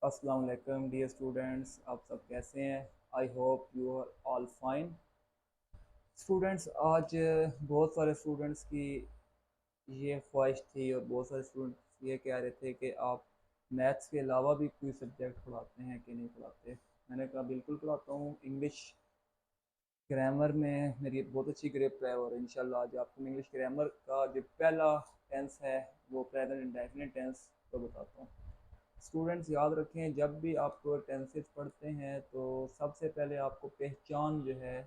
अस्सलाम वालेकुम dear students, आप सब कैसे हैं? I hope you are all fine. Students, आज बहुत सारे स्टूडेंट्स की ये ख्वाहिश थी और बहुत सारे स्टूडेंट्स ये कह रहे थे कि आप मैथ्स के अलावा भी कोई सब्जेक्ट पढ़ाते हैं कि नहीं पढ़ाते। मैंने कहा बिल्कुल पढ़ाता हूँ। इंग्लिश ग्रामर में मेरी बहुत अच्छी ग्रिप है और इंशाल्लाह आज आपको इंग्लिश ग्रामर का जो पहला टेंस है वो प्रेजेंट इंडेफिनिट टेंस को बताता हूँ। स्टूडेंट्स याद रखें, जब भी आप टेंसेस पढ़ते हैं तो सबसे पहले आपको पहचान जो है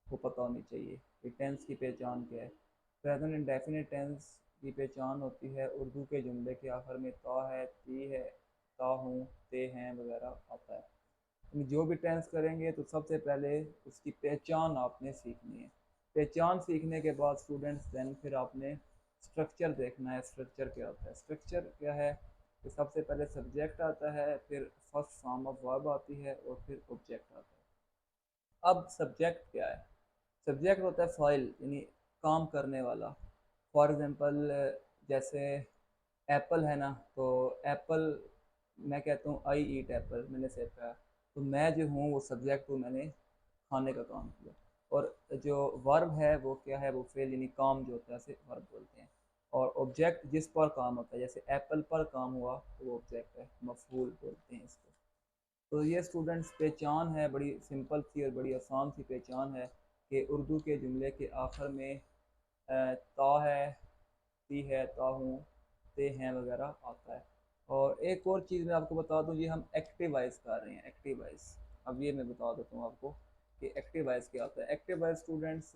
वो पता होनी चाहिए कि टेंस की पहचान क्या है। प्रेजेंट इंडेफिनिट टेंस की पहचान होती है उर्दू के जुमले के आखिर में ता है, ती है, ता हूँ, ते हैं वगैरह आता है। जो भी टेंस करेंगे तो सबसे पहले उसकी पहचान आपने सीखनी है। पहचान सीखने के बाद स्टूडेंट्स देन फिर आपने स्ट्रक्चर देखना है। स्ट्रक्चर क्या होता है? स्ट्रक्चर क्या है कि सबसे पहले सब्जेक्ट आता है, फिर फर्स्ट फॉर्म ऑफ वर्ब आती है और फिर ऑब्जेक्ट आता है। अब सब्जेक्ट क्या है? सब्जेक्ट होता है फाइल, यानी काम करने वाला। फॉर एग्जांपल, जैसे एप्पल है ना, तो एप्पल मैं कहता हूँ आई ईट एप्पल, मैंने सेव कहा। तो मैं जो हूँ वो सब्जेक्ट हूँ, मैंने खाने का काम किया। और जो वर्ब है वो क्या है? वो फेल, यानी काम जो होता है उसे वर्ब बोलते हैं। और ऑब्जेक्ट जिस पर काम होता है, जैसे एप्पल पर काम हुआ तो वो ऑब्जेक्ट है, मफूल बोलते हैं इसको। तो ये स्टूडेंट्स पहचान है, बड़ी सिंपल सी और बड़ी आसान सी पहचान है कि उर्दू के जुमले के आखिर में ता है, ती है, ता हूँ, ते हैं वगैरह आता है। और एक और चीज़ मैं आपको बता दूँ, ये हम एक्टिव वॉइस कर रहे हैं, एक्टिव वॉइस। अब ये मैं बता देता हूँ आपको कि एक्टिव वॉइस क्या होता है। एक्टिव वॉइस स्टूडेंट्स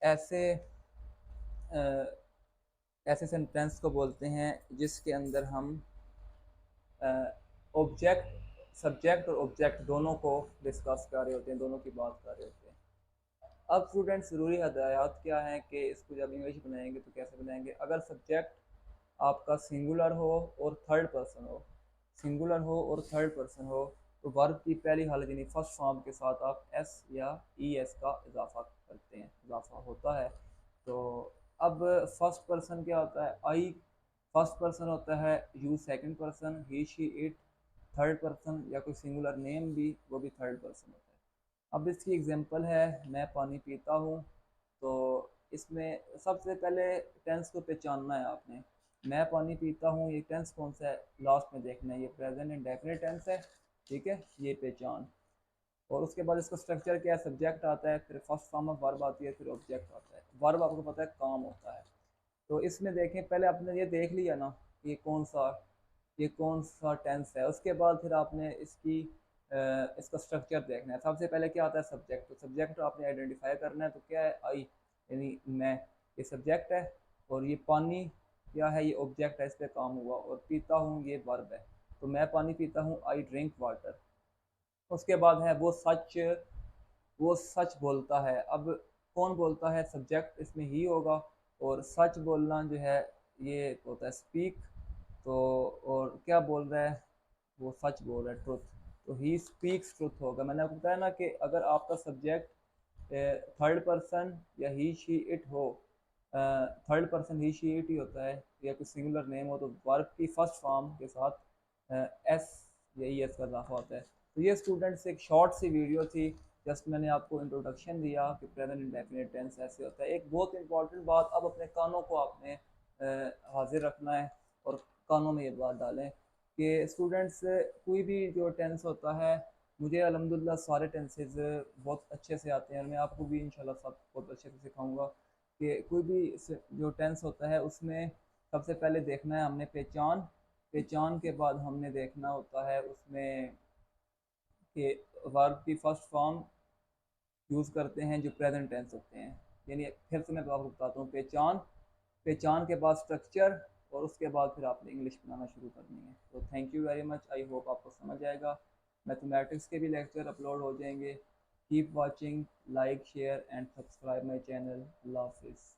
ऐसे ऐसे सेंटेंस को बोलते हैं जिसके अंदर हम ऑब्जेक्ट, सब्जेक्ट और ऑब्जेक्ट दोनों को डिस्कस कर रहे होते हैं, दोनों की बात कर रहे होते हैं। अब स्टूडेंट ज़रूरी हदायत क्या है कि इसको जब इंग्लिश बनाएंगे तो कैसे बनाएंगे? अगर सब्जेक्ट आपका सिंगुलर हो और थर्ड पर्सन हो, सिंगुलर हो और थर्ड पर्सन हो, तो वर्ब की पहली हालत यानी फर्स्ट फॉर्म के साथ आप एस या ई एस का इजाफा करते हैं, इजाफा होता है। तो अब फर्स्ट पर्सन क्या होता है? आई फर्स्ट पर्सन होता है, you second person, he she it third person, या कोई सिंगुलर नेम भी, वो भी थर्ड पर्सन होता है। अब इसकी एग्जांपल है, मैं पानी पीता हूँ। तो इसमें सबसे पहले टेंस को पहचानना है आपने। मैं पानी पीता हूँ, ये टेंस कौन सा है? लास्ट में देखना है, ये प्रेजेंट इंडेफिनिट टेंस है, ठीक है, ये पहचान। और उसके बाद इसका स्ट्रक्चर क्या है? सब्जेक्ट आता है, फिर फर्स्ट फॉर्म ऑफ वर्ब आती है, फिर ऑब्जेक्ट आता है। वर्ब आपको पता है काम होता है। तो इसमें देखें, पहले आपने ये देख लिया ना कि ये कौन सा टेंस है। उसके बाद फिर आपने इसका स्ट्रक्चर देखना है। सबसे पहले क्या आता है? सब्जेक्ट। तो सब्जेक्ट आपने आइडेंटिफाई करना है, तो क्या है? आई, यानी मैं, ये सब्जेक्ट है। और ये पानी क्या है? ये ऑब्जेक्ट है, इस पर काम हुआ। और पीता हूँ ये वर्ब है। तो मैं पानी पीता हूँ, आई ड्रिंक वाटर। उसके बाद है वो सच बोलता है। अब कौन बोलता है? सब्जेक्ट इसमें ही होगा। और सच बोलना जो है ये होता है स्पीक। तो और क्या बोल रहा है? वो सच बोल रहा है, ट्रुथ। तो ही स्पीक्स ट्रुथ होगा। मैंने आपको बताया ना कि अगर आपका सब्जेक्ट थर्ड पर्सन या ही शी इट हो, third person he she it ही होता है, या कोई सिंगुलर नेम हो, तो वर्ब की फर्स्ट फॉर्म के साथ एस या ई एस का इजाफा होता है। तो ये स्टूडेंट्स एक शॉर्ट सी वीडियो थी, जस्ट मैंने आपको इंट्रोडक्शन दिया कि प्रेजेंट इंडेफिनिट टेंस ऐसे होता है। एक बहुत इंपॉर्टेंट बात, अब अपने कानों को आपने हाजिर रखना है और कानों में ये बात डालें कि स्टूडेंट्स कोई भी जो टेंस होता है, मुझे अल्हम्दुलिल्लाह सारे टेंसेस बहुत अच्छे से आते हैं और मैं आपको भी इंशाल्लाह सब बहुत अच्छे से सिखाऊंगा कि कोई भी जो टेंस होता है उसमें सबसे पहले देखना है हमने पहचान। पहचान के बाद हमने देखना होता है उसमें कि वर्ब की फर्स्ट फॉर्म यूज़ करते हैं जो प्रेजेंट टेंस होते हैं। यानी फिर से मैं आपको बताता हूँ, पहचान, पहचान के बाद स्ट्रक्चर, और उसके बाद फिर आपने इंग्लिश बनाना शुरू करनी है। तो thank you very much, I hope आपको समझ आएगा। मैथमेटिक्स के भी लेक्चर अपलोड हो जाएंगे। Keep watching, like, share and subscribe my channel. अल्लाह हाफिज़।